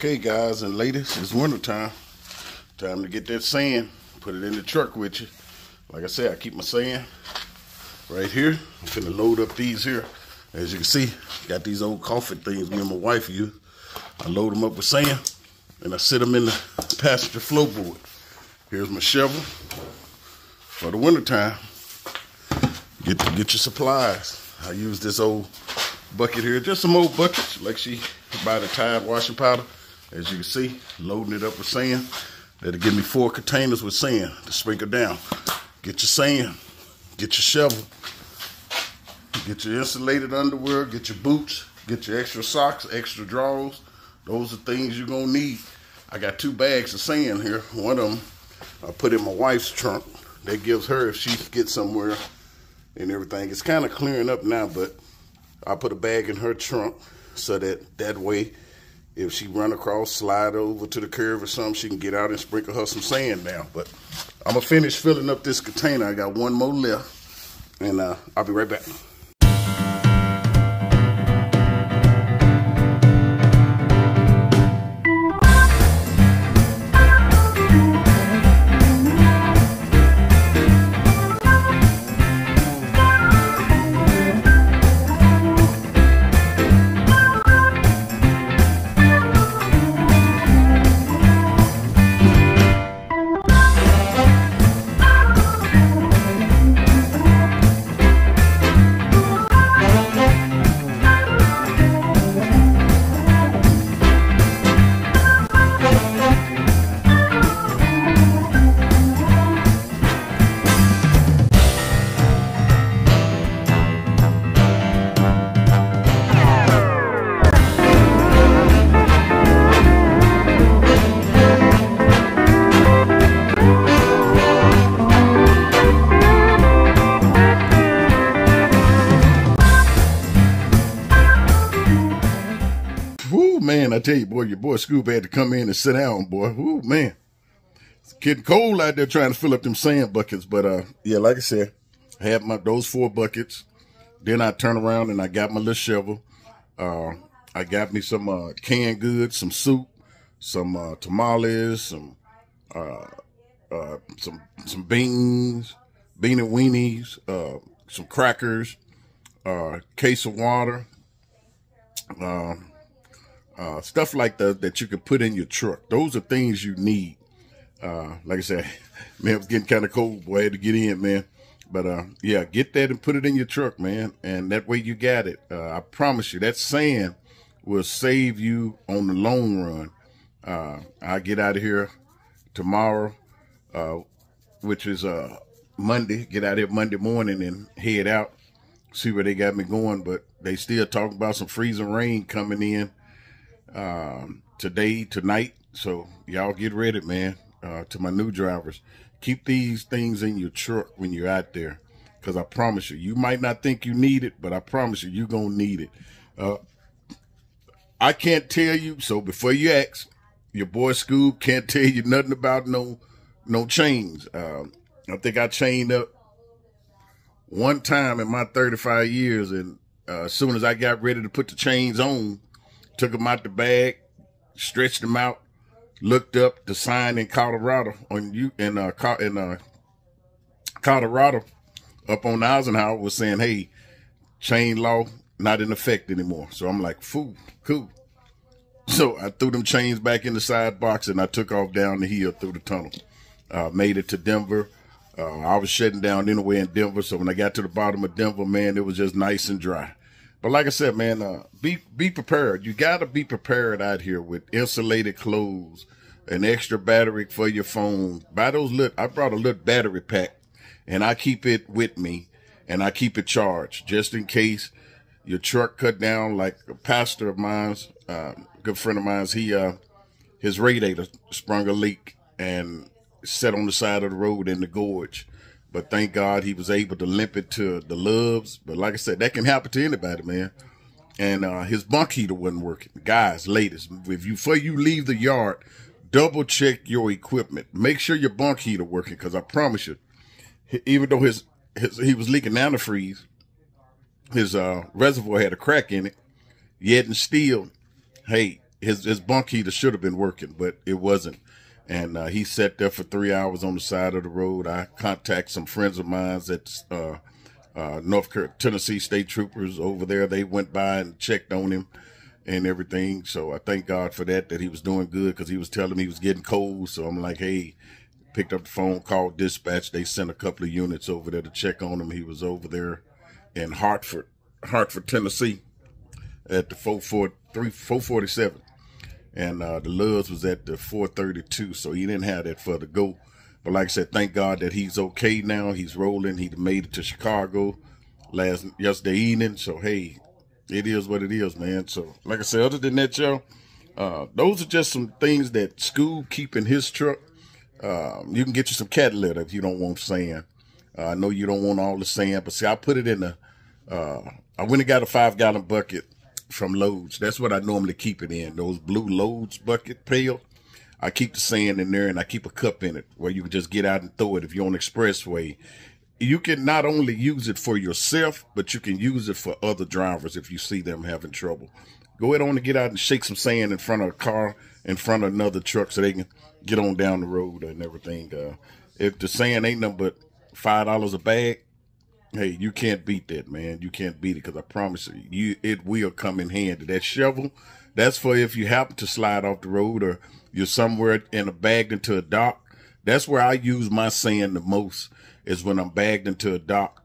Okay, guys and ladies, it's winter time. Time to get that sand. Put it in the truck with you. Like I said, I keep my sand right here. I'm finna load up these here. As you can see, got these old coffee things me and my wife use. I load them up with sand, and I sit them in the passenger floorboard. Here's my shovel for the winter time. Get your supplies. I use this old bucket here, just some old buckets, like she buy the Tide washing powder. As you can see, loading it up with sand. That'll give me 4 containers with sand to sprinkle down. Get your sand, get your shovel, get your insulated underwear, get your boots, get your extra socks, extra drawers. Those are things you're gonna need. I got 2 bags of sand here. One of them I put in my wife's trunk. That gives her, if she gets somewhere and everything. It's kind of clearing up now, but I put a bag in her trunk so that way, if she run across, slide over to the curb or something, she can get out and sprinkle her some sand down. But I'm gonna finish filling up this container. I got 1 more left, and I'll be right back. Man, I tell you, boy, your boy Scoob had to come in and sit down, boy. Ooh, man. It's getting cold out there trying to fill up them sand buckets. But, yeah, like I said, I had those 4 buckets. Then I turn around and I got my little shovel. I got me some canned goods, some soup, some tamales, some beans, bean and weenies, some crackers, case of water, stuff like that you could put in your truck. Those are things you need. Like I said, man, it was getting kind of cold, boy. I had to get in, man. But, yeah, get that and put it in your truck, man. And that way you got it. I promise you, that sand will save you on the long run. I'll get out of here tomorrow, which is Monday. Get out here Monday morning and head out. See where they got me going. But they still talking about some freezing rain coming in today, tonight. So y'all get ready, man. To my new drivers, keep these things in your truck when you're out there, because I promise you, you might not think you need it, but I promise you, you're gonna need it. I can't tell you, so before you ask, your boy Scoob can't tell you nothing about no chains. I think I chained up one time in my 35 years, and as soon as I got ready to put the chains on, took them out the bag, stretched them out, looked up the sign in Colorado Colorado up on Eisenhower was saying, hey, chain law not in effect anymore. So I'm like, fool, cool. So I threw them chains back in the side box and I took off down the hill through the tunnel. Made it to Denver. I was shutting down anyway in Denver. So when I got to the bottom of Denver, man, it was just nice and dry. But like I said, man, be prepared. You got to be prepared out here with insulated clothes, an extra battery for your phone. Buy those I brought a little battery pack, and I keep it with me, and I keep it charged just in case your truck cut down. Like a pastor of mine's, good friend of mine's, his radiator sprung a leak and set on the side of the road in the gorge. But thank God he was able to limp it to the Loves. But like I said, that can happen to anybody, man. And his bunk heater wasn't working. Guys, ladies, before you leave the yard, double check your equipment. Make sure your bunk heater working, because I promise you, even though he was leaking antifreeze, his reservoir had a crack in it, yet and still, hey, his bunk heater should have been working, but it wasn't. And he sat there for 3 hours on the side of the road. I contacted some friends of mine at Tennessee State Troopers over there. They went by and checked on him and everything. So I thank God for that he was doing good, because he was telling me he was getting cold. So I'm like, hey, picked up the phone, called dispatch. They sent a couple of units over there to check on him. He was over there in Hartford, Tennessee at the 447. And the Luz was at the 432, so he didn't have that for the go. But like I said, thank God that he's okay now. He's rolling. He made it to Chicago yesterday evening. So, hey, it is what it is, man. So, like I said, other than that, y'all, those are just some things that Scoob keep in his truck. You can get you some cat litter if you don't want sand. I know you don't want all the sand, but see, I put it in I went and got a 5-gallon bucket from Lowe's. That's what I normally keep it in. Those blue Lowe's bucket pail. I keep the sand in there, and I keep a cup in it where you can just get out and throw it. If you're on the expressway, you can not only use it for yourself, but you can use it for other drivers if you see them having trouble. Go ahead on and get out and shake some sand in front of a car, in front of another truck, so they can get on down the road and everything. If the sand ain't nothing but $5 a bag, hey, you can't beat that, man. You can't beat it, because I promise you, it will come in handy. That shovel, that's for if you happen to slide off the road, or you're somewhere in bagged into a dock. That's where I use my sand the most, is when I'm bagged into a dock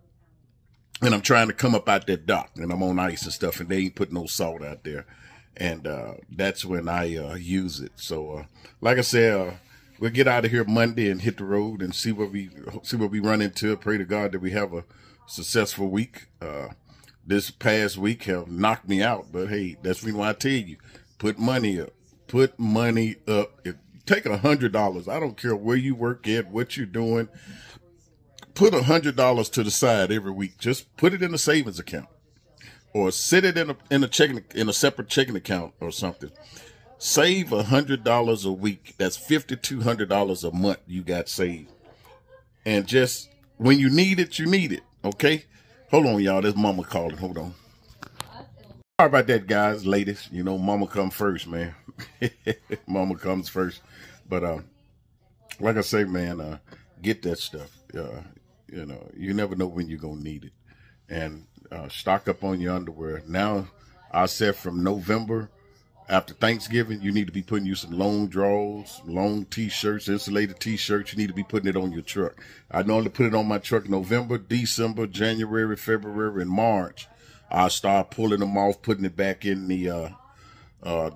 and I'm trying to come up out that dock and I'm on ice and stuff, and they ain't put no salt out there. And that's when I use it. So like I said, we'll get out of here Monday and hit the road and see what we run into. Pray to God that we have a successful week. This past week have knocked me out, but hey, that's the reason why I tell you, put money up. Put money up. If take $100, I don't care where you work at, what you're doing, put $100 to the side every week. Just put it in a savings account, or sit it in a separate checking account or something. Save $100 a week. That's $5,200 a month you got saved. And just when you need it, you need it. Okay? Hold on, y'all. There's Mama calling. Hold on. Sorry about that, guys, ladies. You know, Mama come first, man. Mama comes first. But like I say, man, get that stuff. You know, you never know when you're gonna need it. And stock up on your underwear. Now, I said from November after Thanksgiving, you need to be putting you some long drawers, long t-shirts, insulated t-shirts. You need to be putting it on your truck. I normally put it on my truck November, December, January, February, and March. I start pulling them off, putting it back in the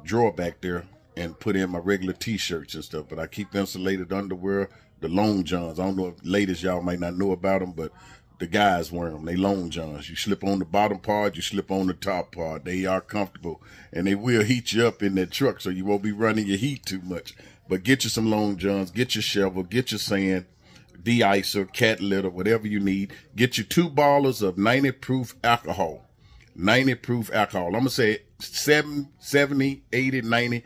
drawer back there, and put in my regular t-shirts and stuff. But I keep insulated underwear, the long johns. I don't know if ladies, y'all might not know about them, but the guys wear them. They long johns. You slip on the bottom part, you slip on the top part. They are comfortable, and they will heat you up in that truck, so you won't be running your heat too much. But get you some long johns, get your shovel, get your sand, de-icer, cat litter, whatever you need. Get you 2 ballers of 90 proof alcohol. 90 proof alcohol. I'm going to say 70, 80, 90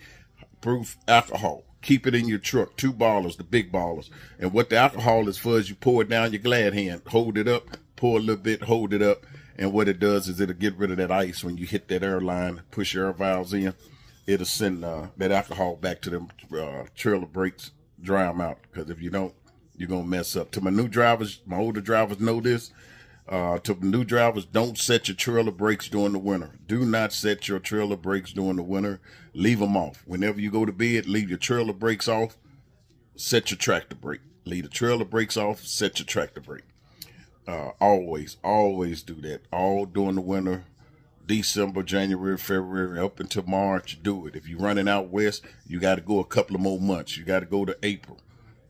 proof alcohol. Keep it in your truck. 2 ballers, the big ballers. And what the alcohol is for is you pour it down your glad hand. Hold it up, pour a little bit, hold it up. And what it does is it'll get rid of that ice when you hit that air line, push your air valves in. It'll send that alcohol back to them trailer brakes, dry them out. Because if you don't, you're going to mess up. To my new drivers, my older drivers know this. To new drivers, don't set your trailer brakes during the winter. Do not set your trailer brakes during the winter. Leave them off. Whenever you go to bed, leave your trailer brakes off. Set your tractor brake. Leave the trailer brakes off. Set your tractor brake. Always do that. All during the winter, December, January, February, up until March, do it. If you're running out west, you got to go a couple of more months. You got to go to April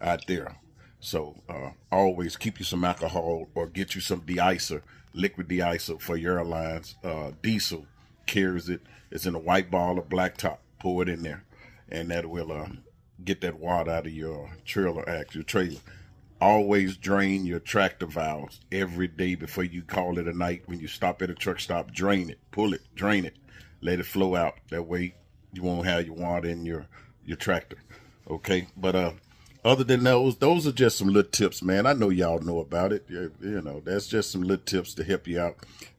out there. So always keep you some alcohol, or get you some de-icer, liquid de-icer for your airlines. Diesel carries it. It's in a white ball or black top. Pour it in there, and that will get that water out of your trailer. Always drain your tractor valves every day before you call it a night. When you stop at a truck stop, drain it, pull it, drain it, let it flow out. That way you won't have your water in your tractor. Okay, but other than those are just some little tips, man. I know y'all know about it. You know, that's just some little tips to help you out.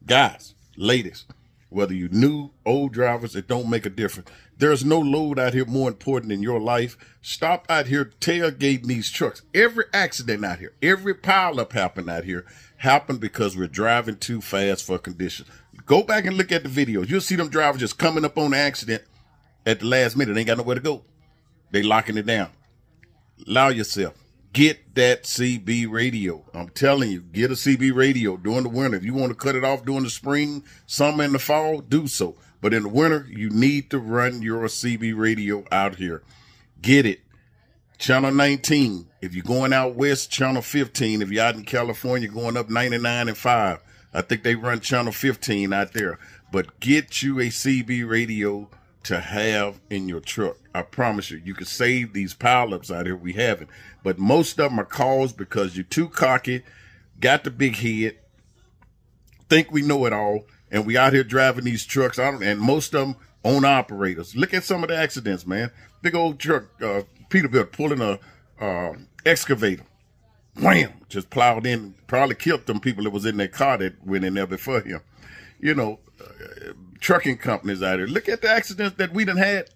Guys, ladies, Whether you new, old drivers, it don't make a difference. There's no load out here more important in your life. Stop out here tailgating these trucks. Every accident out here, every pileup happened out here happened because we're driving too fast for conditions. Go back and look at the videos. You'll see them drivers just coming up on the accident at the last minute. They ain't got nowhere to go. They locking it down. Allow yourself. Get that CB radio. I'm telling you, get a CB radio during the winter. If you want to cut it off during the spring, summer, and the fall, do so. But in the winter, you need to run your CB radio out here. Get it. Channel 19. If you're going out west, channel 15. If you're out in California, going up 99 and 5. I think they run channel 15 out there. But get you a CB radio to have in your truck. I promise you, you can save these pileups out here. We haven't. But most of them are caused because you're too cocky, got the big head, think we know it all, and we out here driving these trucks, and most of them owner operators. Look at some of the accidents, man. Big old truck, Peterbilt pulling a excavator. Wham! Just plowed in, probably killed them people that was in their car that went in there before him. You know, trucking companies out here. Look at the accidents that we done had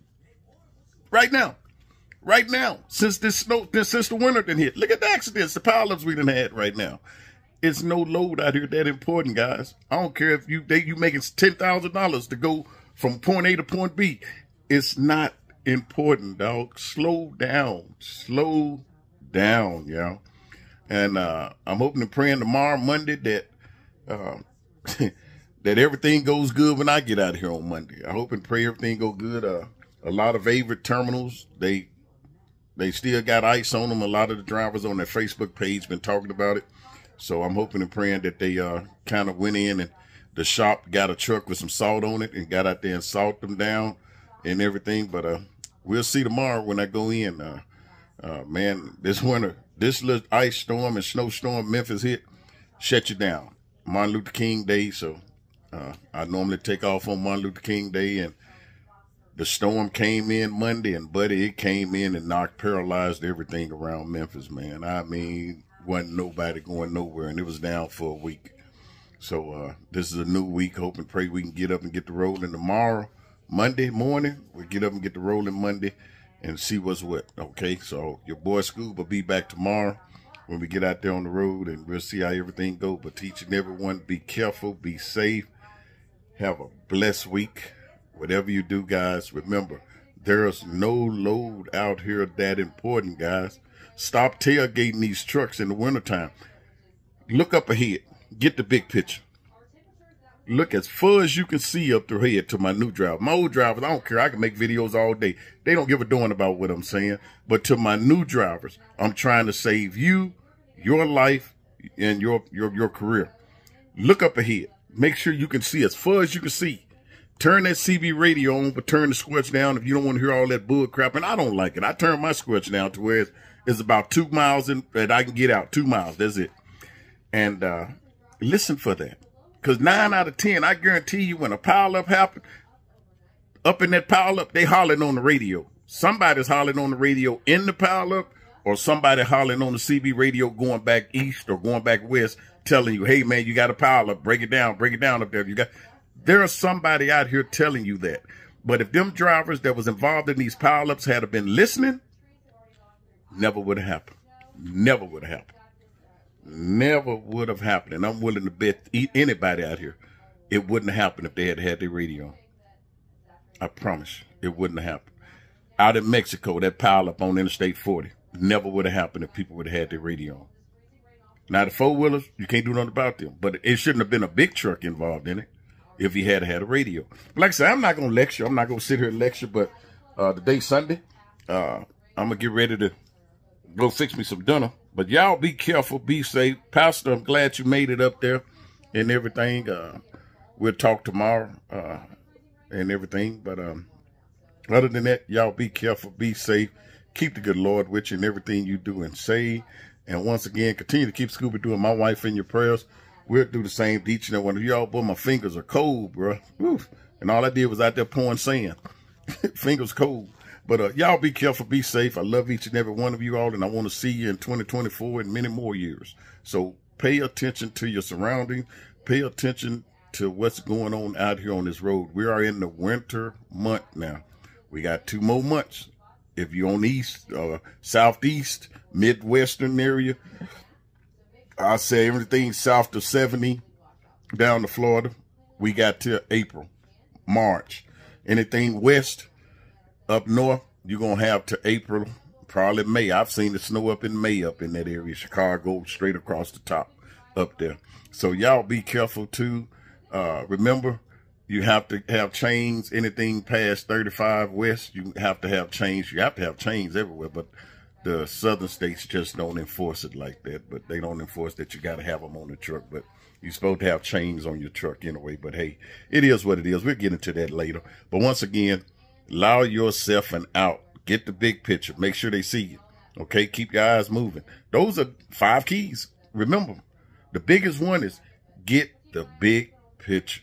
right now. Right now, since since the winter done hit. Look at the accidents, the pileups we done had right now. It's no load out here that important, guys. I don't care if you making $10,000 to go from point A to point B. It's not important, dog. Slow down. Slow down, y'all. And I'm hoping and praying tomorrow, Monday, that that everything goes good when I get out here on Monday. I hope and pray everything go good. A lot of favorite terminals, they still got ice on them. A lot of the drivers on their Facebook page been talking about it. So I'm hoping and praying that they kind of went in and the shop got a truck with some salt on it and got out there and salt them down and everything. But we'll see tomorrow when I go in. Man, this winter, this little ice storm and snowstorm Memphis hit, shut you down. Martin Luther King Day, so I normally take off on Martin Luther King Day, and the storm came in Monday, and buddy, it came in and paralyzed everything around Memphis, man. I mean, wasn't nobody going nowhere, and it was down for a week. So this is a new week. Hope and pray we can get up and get the rolling tomorrow. Monday morning, we'll get up and get the rolling Monday and see what's what, okay? So your boy Scoob will be back tomorrow when we get out there on the road, and we'll see how everything goes. But teaching everyone, be careful, be safe, have a blessed week. Whatever you do, guys, remember, there's no load out here that important, guys. Stop tailgating these trucks in the wintertime. Look up ahead. Get the big picture. Look as far as you can see up ahead to my new driver. My old drivers, I don't care. I can make videos all day. They don't give a darn about what I'm saying. But to my new drivers, I'm trying to save you, your life, and your career. Look up ahead. Make sure you can see as far as you can see. Turn that CB radio on, but turn the squelch down if you don't want to hear all that bull crap. And I don't like it. I turn my squelch down to where it's about 2 miles that I can get out. 2 miles, that's it. And listen for that. Because 9 out of 10, I guarantee you, when a pileup happens, up in that pileup, they hollering on the radio. Somebody's hollering on the radio in the pileup, or somebody hollering on the CB radio going back east or going back west, telling you, hey, man, you got a pileup. Break it down up there. There's somebody out here telling you that. But if them drivers that was involved in these pileups had been listening, never would have happened. Never would have happened. Never would have happened. And I'm willing to bet anybody out here, it wouldn't have happened if they had had their radio on. I promise you, it wouldn't have happened. Out in Mexico, that pileup on Interstate 40 never would have happened if people would have had their radio on. Now, the four-wheelers, you can't do nothing about them. But it shouldn't have been a big truck involved in it if he had had a radio. But like I said, I'm not going to lecture. I'm not going to sit here and lecture. But today's Sunday. I'm going to get ready to go fix me some dinner. But y'all be careful. Be safe. Pastor, I'm glad you made it up there and everything. We'll talk tomorrow and everything. But other than that, y'all be careful. Be safe. Keep the good Lord with you in everything you do and say. And once again, continue to keep Scooby doing my wife in your prayers. We'll do the same to each and every one of y'all. Boy, my fingers are cold, bro. Oof. And all I did was out there pouring sand. Fingers cold. But y'all be careful, be safe. I love each and every one of you all, and I want to see you in 2024 and many more years. So pay attention to your surroundings. Pay attention to what's going on out here on this road. We are in the winter month now. We got 2 more months. If you're on the east, southeast, midwestern area, I say everything south of 70 down to Florida, we got till April, March. Anything west, up north, you're going to have to April, probably May. I've seen it snow up in May up in that area. Chicago, straight across the top up there. So y'all be careful too. Remember, you have to have chains. Anything past 35 west, you have to have chains. You have to have chains everywhere, but the southern states just don't enforce it like that. But they don't enforce that you got to have them on the truck. But you're supposed to have chains on your truck anyway. But hey, it is what it is. We'll get into that later. But once again, allow yourself an out. Get the big picture. Make sure they see you. Okay? Keep your eyes moving. Those are 5 keys. Remember, the biggest one is get the big picture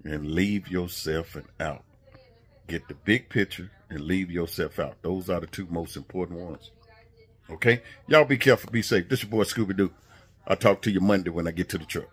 and leave yourself an out. Get the big picture and leave yourself out. Those are the 2 most important ones. Okay? Y'all be careful. Be safe. This your boy Scooby-Doo. I'll talk to you Monday when I get to the truck.